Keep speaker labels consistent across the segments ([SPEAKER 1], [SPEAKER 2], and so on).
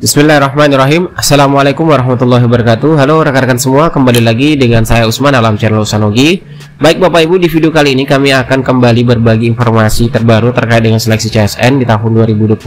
[SPEAKER 1] Bismillahirrahmanirrahim. Assalamualaikum warahmatullahi wabarakatuh. Halo rekan-rekan semua, kembali lagi dengan saya Usman dalam channel Usanogi. Baik Bapak Ibu, di video kali ini kami akan kembali berbagi informasi terbaru terkait dengan seleksi CSN di tahun 2022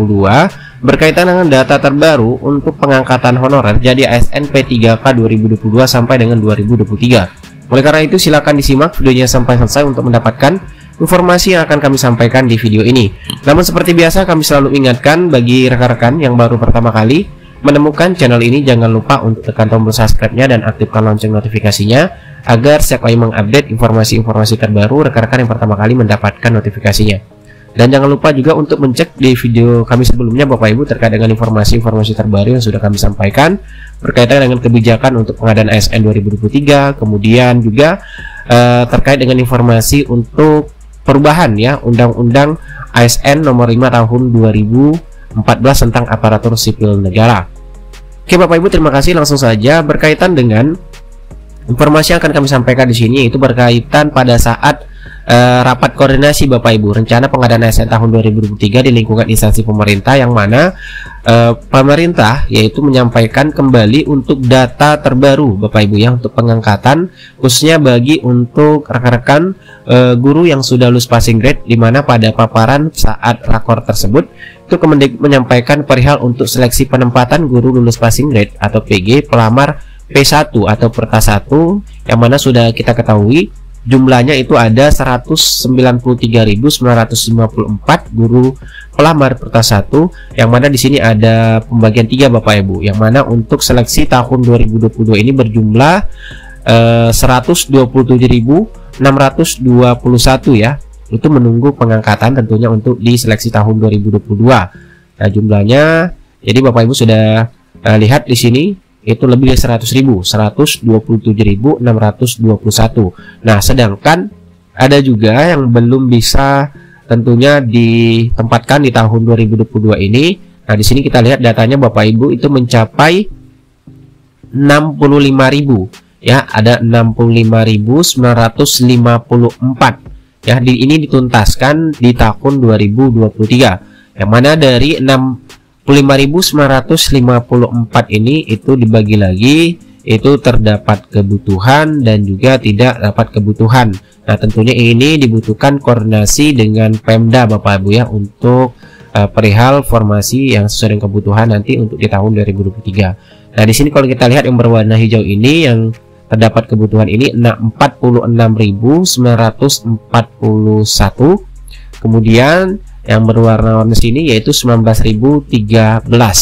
[SPEAKER 1] berkaitan dengan data terbaru untuk pengangkatan honorer jadi ASN P3K 2022 sampai dengan 2023. Oleh karena itu silakan disimak videonya sampai selesai untuk mendapatkan informasi yang akan kami sampaikan di video ini. Namun seperti biasa kami selalu ingatkan bagi rekan-rekan yang baru pertama kali menemukan channel ini, jangan lupa untuk tekan tombol subscribe-nya dan aktifkan lonceng notifikasinya agar setiap kali mengupdate informasi-informasi terbaru rekan-rekan yang pertama kali mendapatkan notifikasinya. Dan jangan lupa juga untuk mencek di video kami sebelumnya Bapak Ibu terkait dengan informasi-informasi terbaru yang sudah kami sampaikan berkaitan dengan kebijakan untuk pengadaan ASN 2023, kemudian juga terkait dengan informasi untuk perubahan ya Undang-Undang ASN nomor 5 tahun 2014 tentang aparatur sipil negara. Oke Bapak Ibu, terima kasih. Langsung saja berkaitan dengan informasi yang akan kami sampaikan di sini, yaitu berkaitan pada saat rapat koordinasi Bapak Ibu rencana pengadaan ASN tahun 2023 di lingkungan instansi pemerintah, yang mana pemerintah yaitu menyampaikan kembali untuk data terbaru Bapak Ibu ya untuk pengangkatan khususnya bagi untuk rekan-rekan guru yang sudah lulus passing grade, di mana pada paparan saat rakor tersebut itu Kemendikbud menyampaikan perihal untuk seleksi penempatan guru lulus passing grade atau PG pelamar P1 atau Perta 1, yang mana sudah kita ketahui jumlahnya itu ada 193.954 guru pelamar Perta 1, yang mana di sini ada pembagian 3 Bapak Ibu, yang mana untuk seleksi tahun 2022 ini berjumlah 127.621 ya. Itu menunggu pengangkatan tentunya untuk di seleksi tahun 2022. Nah, jumlahnya jadi Bapak Ibu sudah lihat di sini itu lebih dari 100.000, 127.621. Nah, sedangkan ada juga yang belum bisa tentunya ditempatkan di tahun 2022 ini. Nah, di sini kita lihat datanya Bapak Ibu itu mencapai 65.000 ya, ada 65.954 ya. Ini dituntaskan di tahun 2023, yang mana dari 65.954 ini itu dibagi lagi, itu terdapat kebutuhan dan juga tidak dapat kebutuhan. Nah, tentunya ini dibutuhkan koordinasi dengan Pemda Bapak Ibu ya untuk perihal formasi yang sesuai dengan kebutuhan nanti untuk di tahun 2023. Nah, di sini kalau kita lihat yang berwarna hijau ini yang terdapat kebutuhan ini 46.941. Kemudian yang berwarna sini yaitu 19.013. Nah,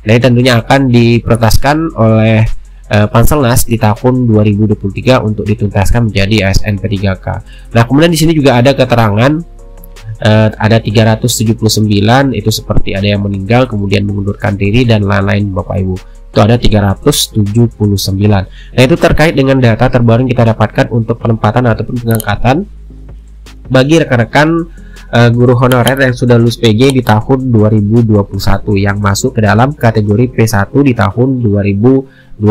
[SPEAKER 1] ini tentunya akan diprioritaskan oleh Panselnas di tahun 2023 untuk dituntaskan menjadi ASN P3K. Nah, kemudian di sini juga ada keterangan ada 379 itu seperti ada yang meninggal kemudian mengundurkan diri dan lain-lain Bapak Ibu. Itu ada 379. Nah, itu terkait dengan data terbaru yang kita dapatkan untuk penempatan ataupun pengangkatan bagi rekan-rekan guru honorer yang sudah lulus PG di tahun 2021 yang masuk ke dalam kategori P1 di tahun 2022.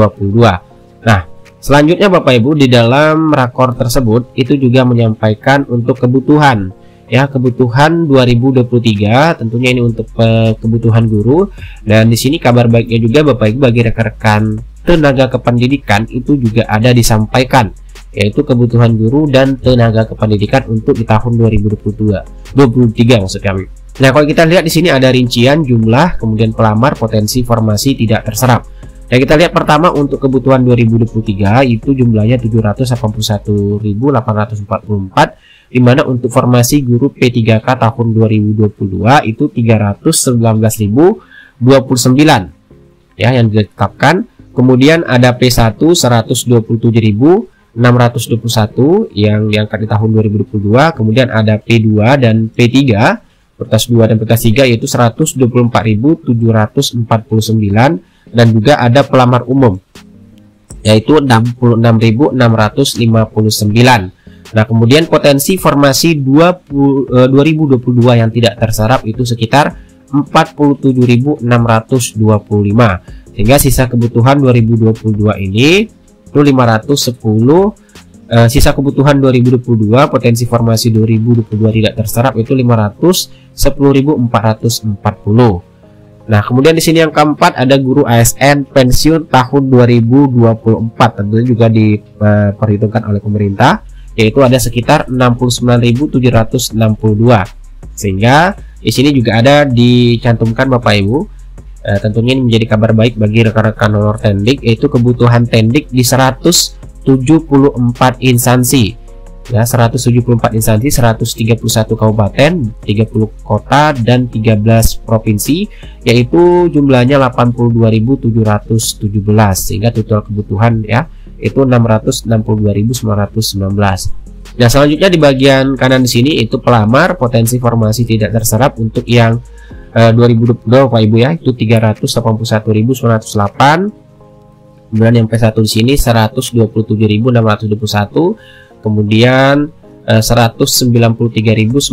[SPEAKER 1] Nah, selanjutnya Bapak Ibu di dalam rakor tersebut itu juga menyampaikan untuk kebutuhan ya, kebutuhan 2023 tentunya ini untuk kebutuhan guru. Dan di sini kabar baiknya juga Bapak Ibu bagi rekan-rekan tenaga kependidikan itu juga ada disampaikan, yaitu kebutuhan guru dan tenaga kependidikan untuk di tahun 2023 maksud kami. Nah, kalau kita lihat di sini ada rincian jumlah kemudian pelamar potensi formasi tidak terserap. Nah, kita lihat pertama untuk kebutuhan 2023 itu jumlahnya 781.844, di mana untuk formasi guru P3K tahun 2022 itu 319.029 ya yang ditetapkan. Kemudian ada P1 127.621 yang diangkat di tahun 2022. Kemudian ada P2 dan P3, Pertas 2 dan Pertas 3 yaitu 124.749, dan juga ada pelamar umum yaitu 66.659. Nah, kemudian potensi formasi 2022 yang tidak terserap itu sekitar 47.625, sehingga sisa kebutuhan 2022 ini itu 510. Sisa kebutuhan 2022 potensi formasi 2022 tidak terserap itu 510.440. Nah, kemudian di sini yang keempat ada guru ASN pensiun tahun 2024, tentunya juga diperhitungkan oleh pemerintah, yaitu ada sekitar 69.762. Sehingga di sini juga ada dicantumkan Bapak Ibu, tentunya ini menjadi kabar baik bagi rekan-rekan honor Tendik, yaitu kebutuhan Tendik di 174 instansi. Ya, 174 instansi, 131 kabupaten, 30 kota dan 13 provinsi, yaitu jumlahnya 82.717, sehingga total kebutuhan ya itu 662.919. Nah, selanjutnya di bagian kanan di sini itu pelamar potensi formasi tidak terserap untuk yang 2022 Bapak Ibu ya, itu 381.908. Kemudian yang P1 di sini 127.621. Kemudian 193.936,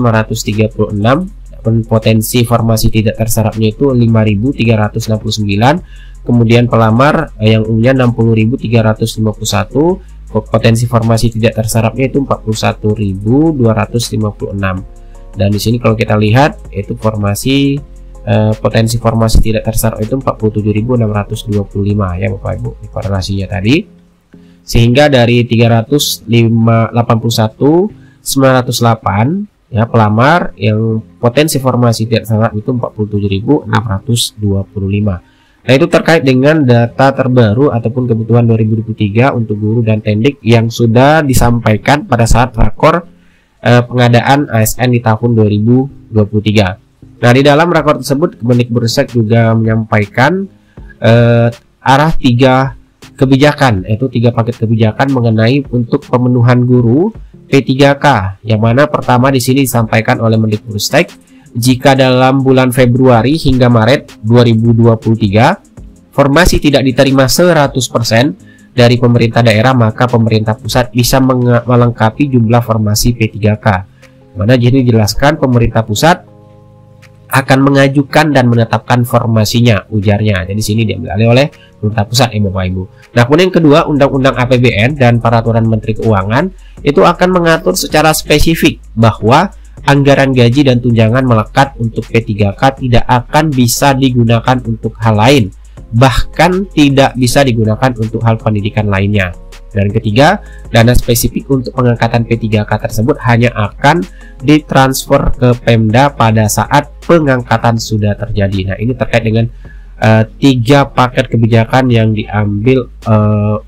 [SPEAKER 1] dan potensi formasi tidak terserapnya itu 5.369. Kemudian pelamar yang umumnya 60.351, potensi formasi tidak terserapnya itu 41.256. Dan di sini kalau kita lihat itu formasi potensi formasi tidak terserap itu 47.625 ya Bapak Ibu, korelasinya tadi. Sehingga dari 381.908 ya pelamar yang potensi formasi tidak terserap itu 47.625. Nah, itu terkait dengan data terbaru ataupun kebutuhan 2023 untuk guru dan Tendik yang sudah disampaikan pada saat rakor pengadaan ASN di tahun 2023. Nah, di dalam rakor tersebut Kemendikbudristek juga menyampaikan arah 3 kebijakan, yaitu 3 paket kebijakan mengenai untuk pemenuhan guru P3K, yang mana pertama di sini disampaikan oleh Mendikbudristek, jika dalam bulan Februari hingga Maret 2023 formasi tidak diterima 100% dari pemerintah daerah, maka pemerintah pusat bisa melengkapi jumlah formasi P3K. Mana jadi dijelaskan pemerintah pusat akan mengajukan dan menetapkan formasinya, ujarnya. Jadi sini diambil alih oleh pemerintah pusat ya Bapak Ibu. Nah, kemudian yang kedua, Undang-Undang APBN dan Peraturan Menteri Keuangan itu akan mengatur secara spesifik bahwa anggaran gaji dan tunjangan melekat untuk P3K tidak akan bisa digunakan untuk hal lain, bahkan tidak bisa digunakan untuk hal pendidikan lainnya. Dan ketiga, dana spesifik untuk pengangkatan P3K tersebut hanya akan ditransfer ke Pemda pada saat pengangkatan sudah terjadi. Nah, ini terkait dengan 3 paket kebijakan yang diambil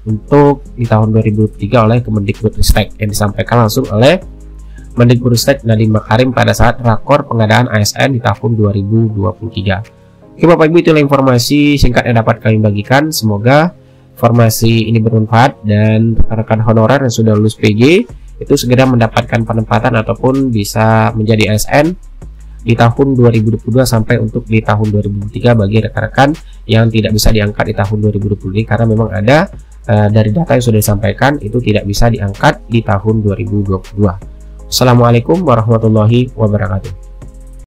[SPEAKER 1] untuk di tahun 2023 oleh Kemendikbudristek, yang disampaikan langsung oleh Mendikbudristek Nadiem Makarim pada saat rakor pengadaan ASN di tahun 2023. Oke Bapak Ibu, itulah informasi singkat yang dapat kami bagikan. Semoga informasi ini bermanfaat dan rekan honorer yang sudah lulus PJ itu segera mendapatkan penempatan ataupun bisa menjadi ASN di tahun 2022 sampai untuk di tahun 2023 bagi rekan-rekan yang tidak bisa diangkat di tahun 2020 ini, karena memang ada dari data yang sudah disampaikan itu tidak bisa diangkat di tahun 2022. Assalamualaikum warahmatullahi wabarakatuh.